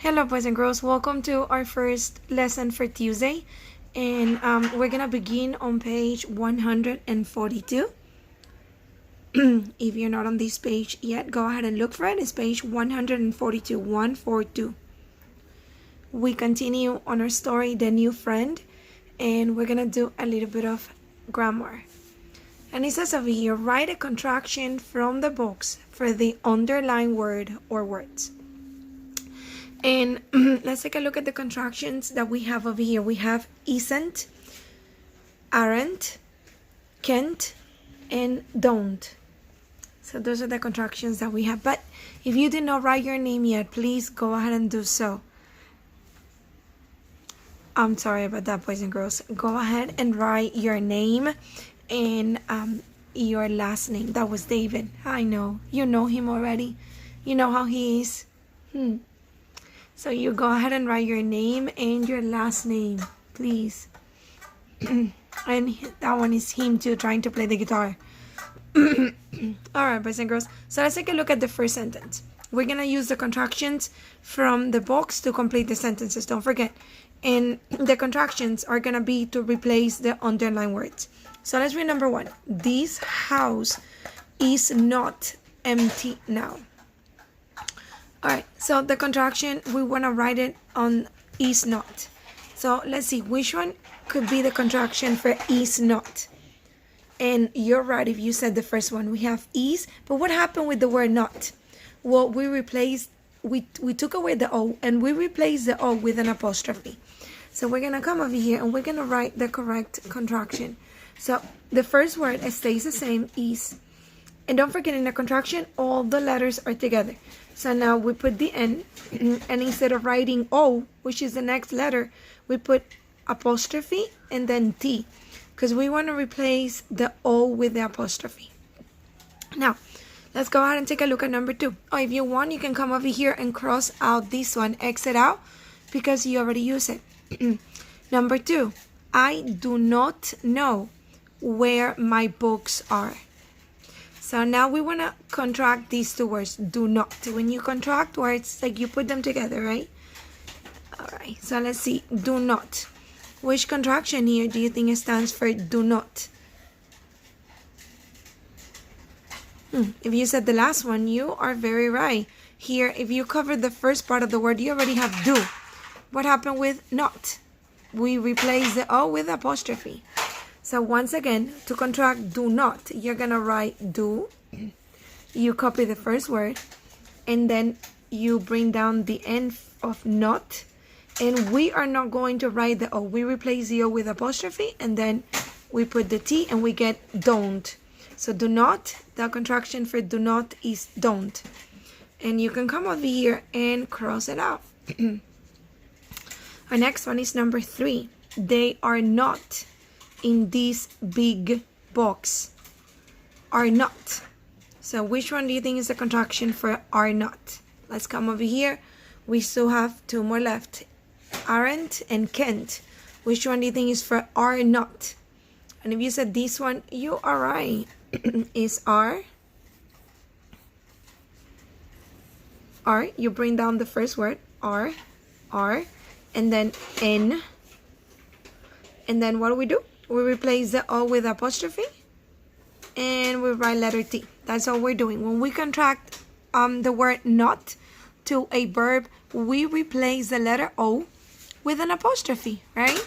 Hello boys and girls, welcome to our first lesson for Tuesday, and we're gonna begin on page 142. If you're not on this page yet, go ahead and look for it. It's page 142, 142. We continue on our story, The New Friend, and we're gonna do a little bit of grammar. And it says over here, write a contraction from the box for the underlined word or words. And let's take a look at the contractions that we have over here. We have isn't, aren't, can't, and don't. So those are the contractions that we have. But if you did not write your name yet, please go ahead and do so. I'm sorry about that, boys and girls. Go ahead and write your name and your last name. That was David. I know. You know him already. You know how he is. So you go ahead and write your name and your last name, please. And that one is him too, trying to play the guitar. Alright, boys and girls. So let's take a look at the first sentence. We're going to use the contractions from the box to complete the sentences. Don't forget. And the contractions are going to be to replace the underlined words. So let's read number 1. This house is not empty now. Alright, so the contraction, we want to write it on is not. So let's see, which one could be the contraction for is not? And you're right if you said the first one. We have is, but what happened with the word not? Well, we took away the O and we replaced the O with an apostrophe. So we're going to come over here and we're going to write the correct contraction. So the first word stays the same, is. And don't forget, in the contraction, all the letters are together. So now we put the N, and instead of writing O, which is the next letter, we put apostrophe and then T, because we want to replace the O with the apostrophe. Now, let's go ahead and take a look at number 2. Oh, if you want, you can come over here and cross out this one, exit out, because you already use it. Number 2, I do not know where my books are. So now we want to contract these two words, do not. When you contract words, like you put them together, right? Alright, so let's see, do not. Which contraction here do you think it stands for do not? If you said the last one, you are very right. Here, if you cover the first part of the word, you already have do. What happened with not? We replace the O with apostrophe. So once again, to contract do not, you're going to write do. You copy the first word. And then you bring down the end of not. And we are not going to write the O. We replace the O with apostrophe. And then we put the T and we get don't. So do not, the contraction for do not is don't. And you can come over here and cross it out. Our next one is number 3. They are not in this big box. Are not. So which one do you think is the contraction for are not? Let's come over here. We still have 2 more left. Aren't and can't. Which one do you think is for are not? And if you said this one, you are right. Is are. Are. You bring down the first word. Are. And then N. And then what do? We replace the O with apostrophe and we write letter T. That's all we're doing. When we contract the word not to a verb, we replace the letter O with an apostrophe, right?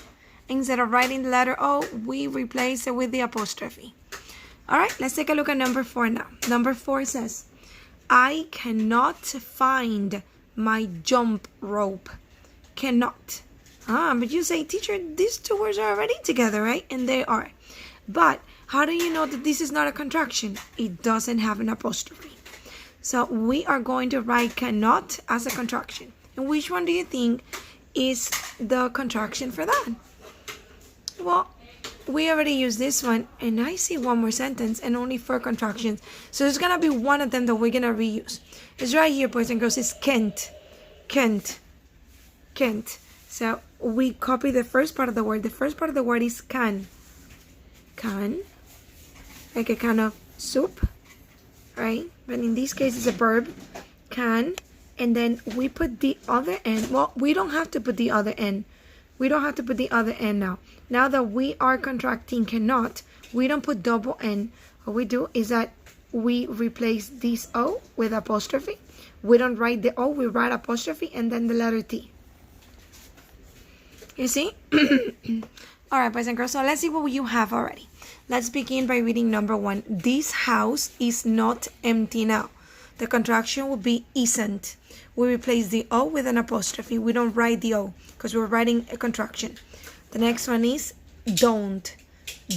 Instead of writing the letter O, we replace it with the apostrophe. All right, let's take a look at number 4 now. Number 4 says, I cannot find my jump rope. Cannot. But you say, teacher, these two words are already together, right? And they are. But how do you know that this is not a contraction? It doesn't have an apostrophe. So we are going to write cannot as a contraction. And which one do you think is the contraction for that? Well, we already used this one. And I see one more sentence and only 4 contractions. So there's going to be one of them that we're going to reuse. It's right here, boys and girls. It's can't. Can't. Can't. So we copy the first part of the word. The first part of the word is can. Can. Like a can of soup. Right? But in this case, it's a verb. Can. and then we put the other end. Well, we don't have to put the other end. We don't have to put the other end now. Now that we are contracting cannot, we don't put double N. What we do is that we replace this O with apostrophe. We don't write the O, we write apostrophe and then the letter T. You see? All right, boys and girls, so let's see what you have already. Let's begin by reading number 1. This house is not empty now. The contraction will be isn't. We replace the O with an apostrophe. We don't write the O because we're writing a contraction. The next one is don't.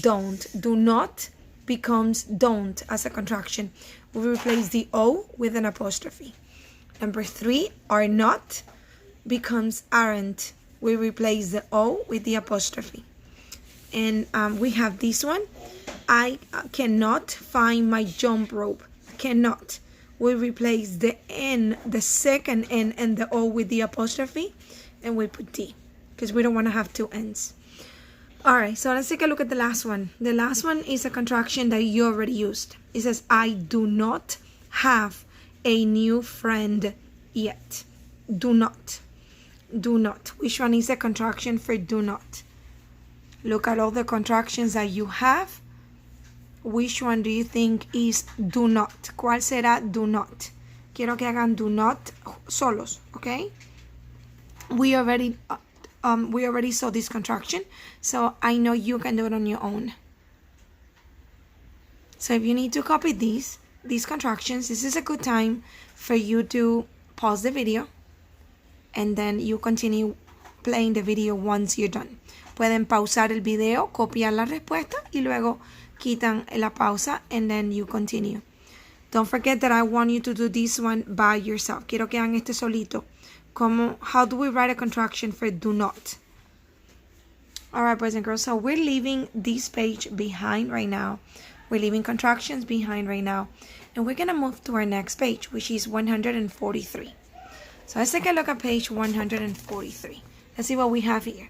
Don't. Do not becomes don't as a contraction. We replace the O with an apostrophe. Number 3, are not becomes aren't. We replace the O with the apostrophe. And we have this one. I cannot find my jump rope. Cannot. We replace the N, the second N and the O with the apostrophe, and we put T because we don't want to have two N's. All right, so let's take a look at the last one. The last one is a contraction that you already used. It says, I do not have a new friend yet. Do not. Do not. Which one is a contraction for do not? Look at all the contractions that you have. Which one do you think is do not? ¿Cuál será do not? Quiero que hagan do not solos, okay? We already saw this contraction, so I know you can do it on your own. So if you need to copy these contractions, this is a good time for you to pause the video and then you continue playing the video once you're done. Pueden pausar el video, copiar la respuesta y luego quitan la pausa and then you continue. Don't forget that I want you to do this one by yourself. Quiero que hagan este solito. How do we write a contraction for do not? Alright, boys and girls, so we're leaving this page behind right now. We're leaving contractions behind right now. And we're going to move to our next page, which is 143. So let's take a look at page 143. Let's see what we have here.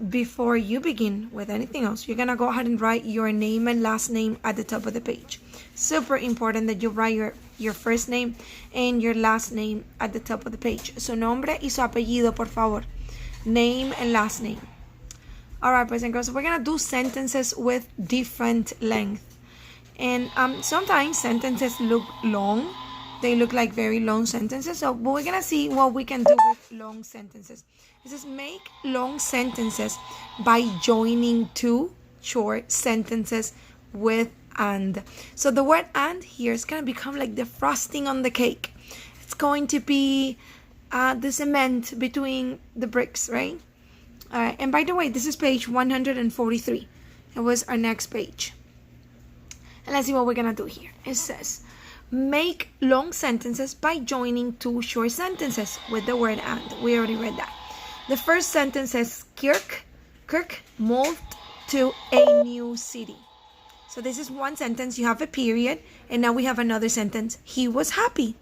Before you begin with anything else, you're going to go ahead and write your name and last name at the top of the page. Super important that you write your first name and your last name at the top of the page. Su nombre y su apellido, por favor. Name and last name. Alright, boys and girls, we're going to do sentences with different length. And sometimes sentences look long. They look like very long sentences. So we're going to see what we can do with long sentences. It says make long sentences by joining two short sentences with and. So the word and here is going to become like the frosting on the cake. It's going to be the cement between the bricks, right? All right. And by the way, this is page 143. It was our next page. And let's see what we're going to do here. It says make long sentences by joining two short sentences with the word and. We already read that. The first sentence says Kirk moved to a new city. So this is one sentence. You have a period and now we have another sentence. He was happy,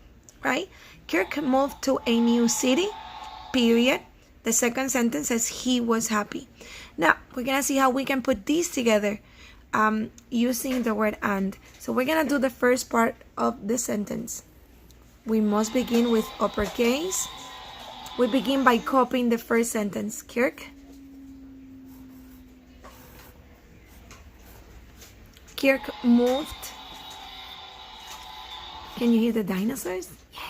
right? Kirk moved to a new city, period. The second sentence says he was happy. Now we're going to see how we can put these together using the word and. So we're going to do the first part of the sentence. We must begin with uppercase. We begin by copying the first sentence. Kirk moved. Can you hear the dinosaurs? Yeah.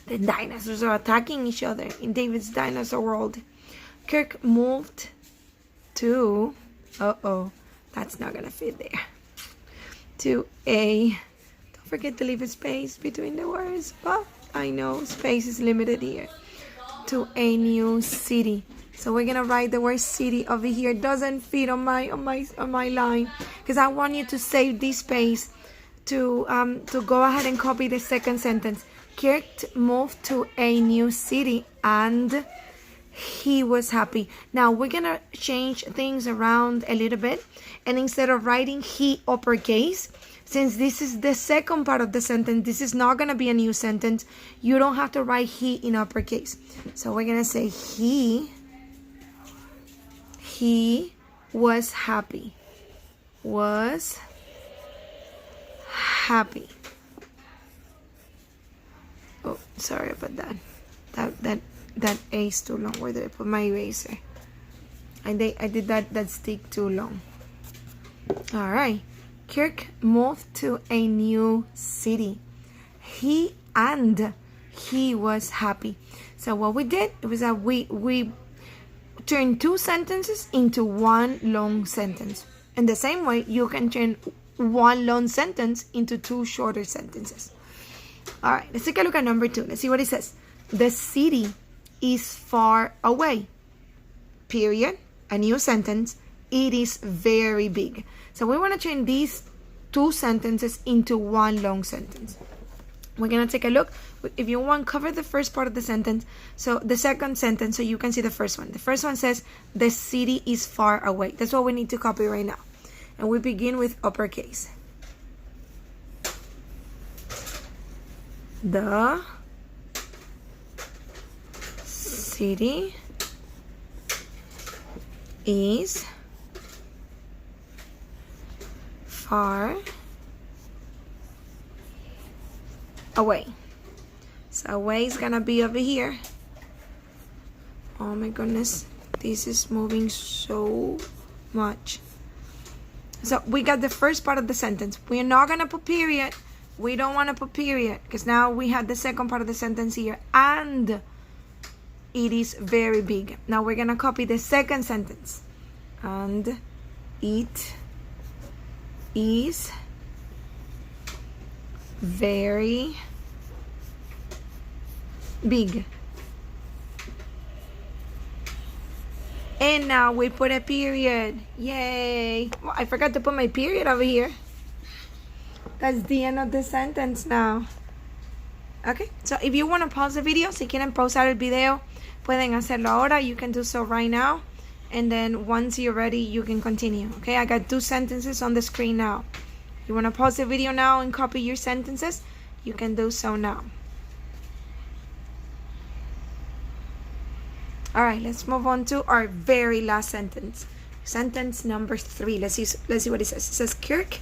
The dinosaurs are attacking each other in David's dinosaur world. Kirk moved to, that's not gonna fit there. To a, don't forget to leave a space between the words. Well, I know space is limited here. To a new city. So we're gonna write the word city over here. It doesn't fit on my line because I want you to save this space to go ahead and copy the second sentence. Kirk moved to a new city and he was happy. Now we're gonna change things around a little bit, and instead of writing he uppercase, since this is the second part of the sentence, this is not gonna be a new sentence. You don't have to write he in uppercase. So we're gonna say he was happy. Was happy. Sorry about that. That A is too long. Where did I put my eraser? I did that stick too long. All right. Kirk moved to a new city. He was happy. So what we did was that we turned two sentences into one long sentence. In the same way, you can turn one long sentence into two shorter sentences. All right, let's take a look at number 2. Let's see what it says. The city is far away. Period. A new sentence. It is very big. So we want to turn these two sentences into one long sentence. We're going to take a look. If you want, cover the first part of the sentence. So the second sentence, so you can see the first one. The first one says, the city is far away. That's what we need to copy right now. And we begin with uppercase. The city is far away. So away is gonna be over here. Oh my goodness, this is moving so much. So we got the first part of the sentence. We're not gonna put period. We don't want to put period because now we have the second part of the sentence here, and it is very big. Now we're gonna copy the second sentence, and it is very big. And now we put a period. Yay! Well, I forgot to put my period over here. That's the end of the sentence now. Okay, so if you want to pause the video, si quieren pausar el video, pueden hacerlo ahora. You can do so right now. And then once you're ready, you can continue. Okay, I got 2 sentences on the screen now. If you want to pause the video now and copy your sentences, you can do so now. All right, let's move on to our very last sentence. Sentence number 3. Let's see what it says. It says, Kirk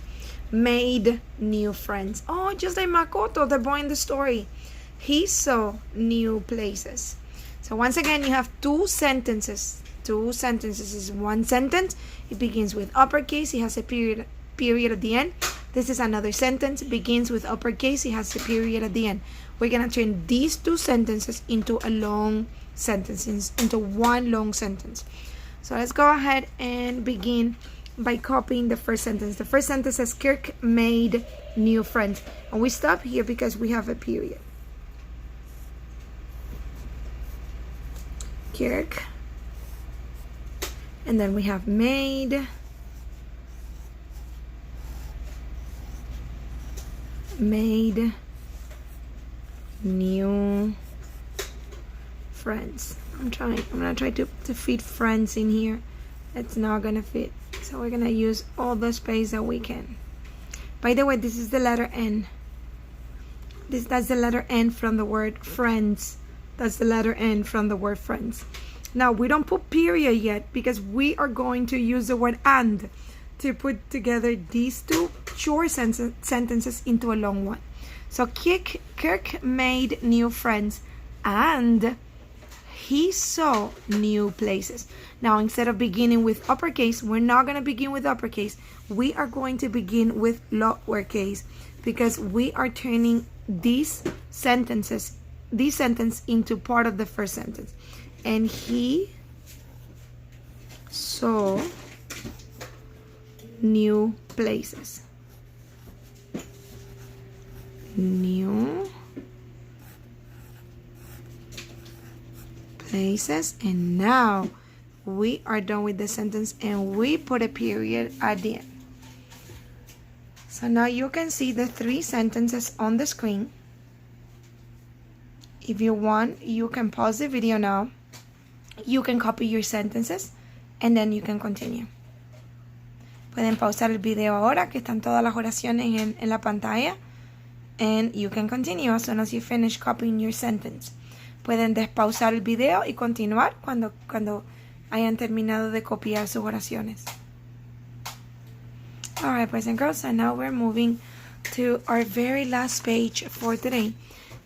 made new friends. Oh, just like Makoto, the boy in the story. He saw new places. So once again, you have 2 sentences. 2 sentences is one sentence. It begins with uppercase. It has a period at the end. This is another sentence. It begins with uppercase. It has a period at the end. We're going to turn these 2 sentences into a long sentence, into one long sentence. So let's go ahead and begin by copying the first sentence. The first sentence says, Kirk made new friends. And we stop here because we have a period. Kirk. And then we have made. Made new friends. I'm gonna try to fit friends in here. It's not gonna fit. So we're gonna use all the space that we can. By the way, this is the letter N. That's the letter N from the word friends. That's the letter N from the word friends. Now we don't put period yet because we are going to use the word and to put together these 2 short sentences into a long one. So Kirk made new friends and he saw new places. Now, instead of beginning with uppercase, we're not going to begin with uppercase. We are going to begin with lowercase because we are turning this sentence into part of the first sentence. And he saw new places. New places. And now we are done with the sentence and we put a period at the end. So now you can see the 3 sentences on the screen. If you want, you can pause the video now. You can copy your sentences and then you can continue. Pueden pausar el video ahora que están todas las oraciones en la pantalla. And you can continue as soon as you finish copying your sentence. Pueden despausar el video y continuar cuando hayan terminado de copiar sus oraciones. Alright, boys and girls, so now we're moving to our very last page for today.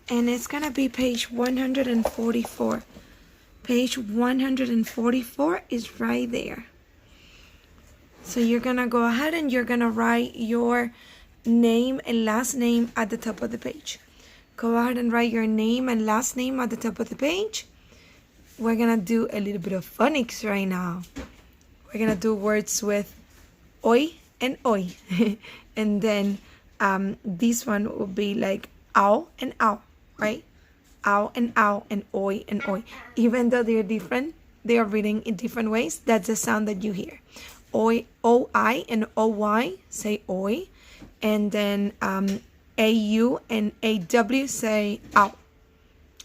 and it's gonna be page 144. Page 144 is right there. So you're gonna go ahead and you're gonna write your name and last name at the top of the page. Go ahead and write your name and last name at the top of the page. We're gonna do a little bit of phonics right now. We're gonna do words with oi and oi. And then this one will be like ow and ow, right? Ow and oi and oi. Even though they're different, they are written in different ways. That's the sound that you hear. Oi, O-I and O-Y say oi. And then A-U and A-W say ow.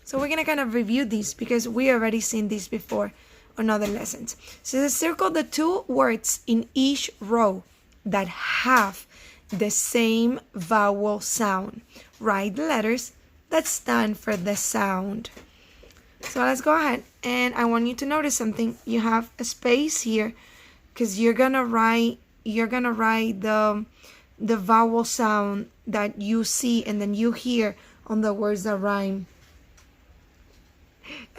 So we're going to kind of review these because we already seen these before on other lessons. So circle the two words in each row that have the same vowel sound. Write the letters that stand for the sound. So let's go ahead, and I want you to notice something. You have a space here because you're gonna write the vowel sound that you see and then you hear on the words that rhyme.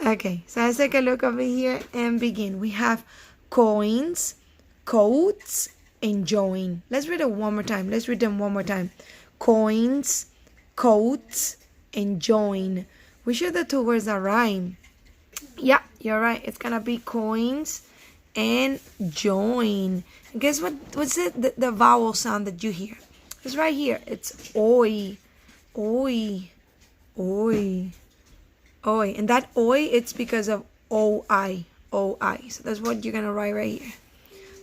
Okay, so let's take a look over here and begin. We have coins, coats, and join. Let's read it one more time. Let's read them one more time. Coins, coats, and join. Which are the two words that rhyme? Yeah, you're right. It's gonna be coins and join. And guess what? What's the vowel sound that you hear? It's right here. It's oi, oi, oi, oi. And that oi, it's because of oi, oi. So that's what you're gonna write right here.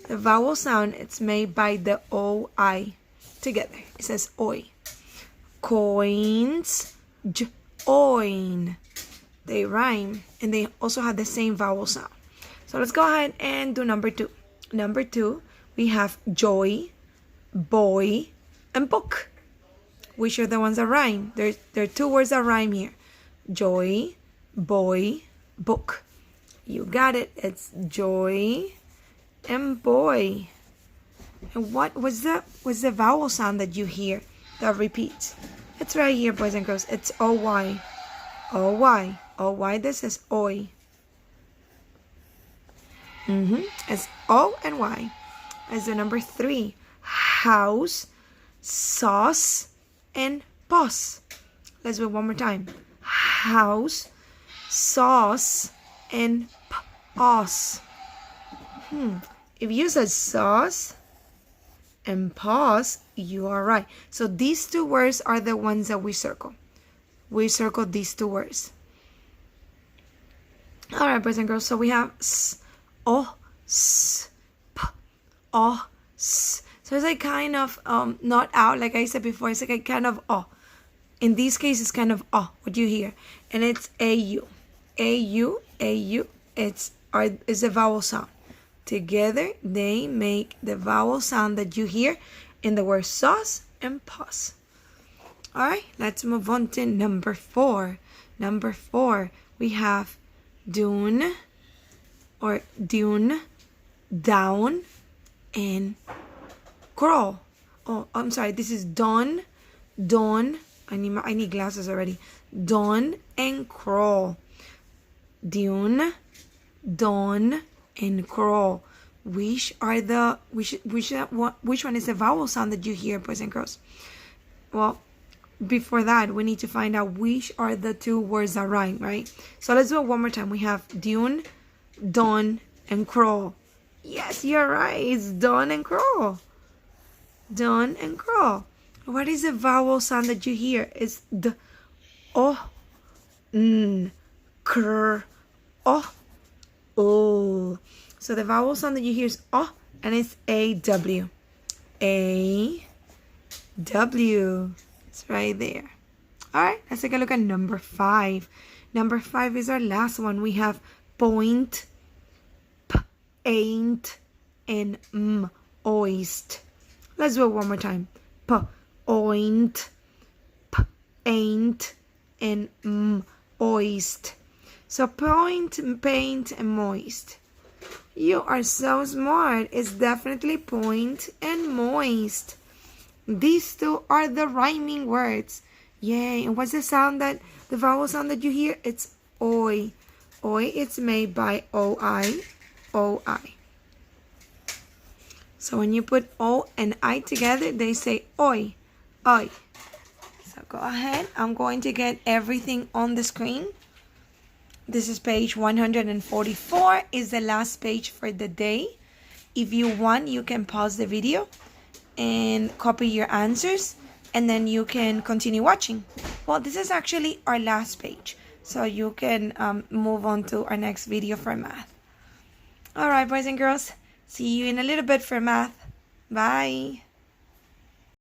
The vowel sound, it's made by the oi together. It says oi. Coins, join. They rhyme and they also have the same vowel sound. So let's go ahead and do number 2. Number 2, we have joy, boy, and book. Which are the ones that rhyme? There are two words that rhyme here. Joy, boy, book. You got it. It's joy and boy. And what was the vowel sound that you hear that repeats? It's right here, boys and girls. It's O-Y. O-Y. O-Y. This is oi. It's O and Y. As the number 3. House, sauce, and pause. Let's do it one more time. House, sauce, and pause. If you said sauce and pause, you are right. So these two words are the ones that we circle. We circle these two words. All right, boys and girls. So we have s, o, s, p, o, s. So it's like kind of not out, like I said before. It's like a kind of o. In this case, it's kind of o. What you hear, and it's a-u, a-u, a-u. It's a vowel sound. Together, they make the vowel sound that you hear in the word sauce and pause. All right, let's move on to number 4. Number 4, we have dune, or dune, down, and crawl. Oh, I'm sorry. This is dawn. I need glasses already. Dawn and crawl. Dune, dawn, and crawl. Which one is the vowel sound that you hear, boys and girls? Well, before that, we need to find out which are the two words that rhyme, right? So let's do it one more time. We have dune, dawn, and crawl. Yes, you're right. It's dawn and crawl. Dawn and crawl. What is the vowel sound that you hear? It's d, o, n, cr, o, o. So the vowel sound that you hear is o, and it's a-w. A-w. It's right there. All right, let's take a look at number 5. Number 5 is our last one. We have point, ain't, and oist. Let's do it one more time. Oint, ain't, and oist. So point, paint, and moist. You are so smart. It's definitely point and moist. These two are the rhyming words. Yay. And what's the sound that The vowel sound that you hear, it's oi. Oi, it's made by O-I, O-I. So when you put O and I together, they say oi, oi. So go ahead. I'm going to get everything on the screen. This is page 144, is the last page for the day. If you want, you can pause the video and copy your answers, and then you can continue watching. Well, this is actually our last page, so you can move on to our next video for math. All right, boys and girls, see you in a little bit for math. Bye.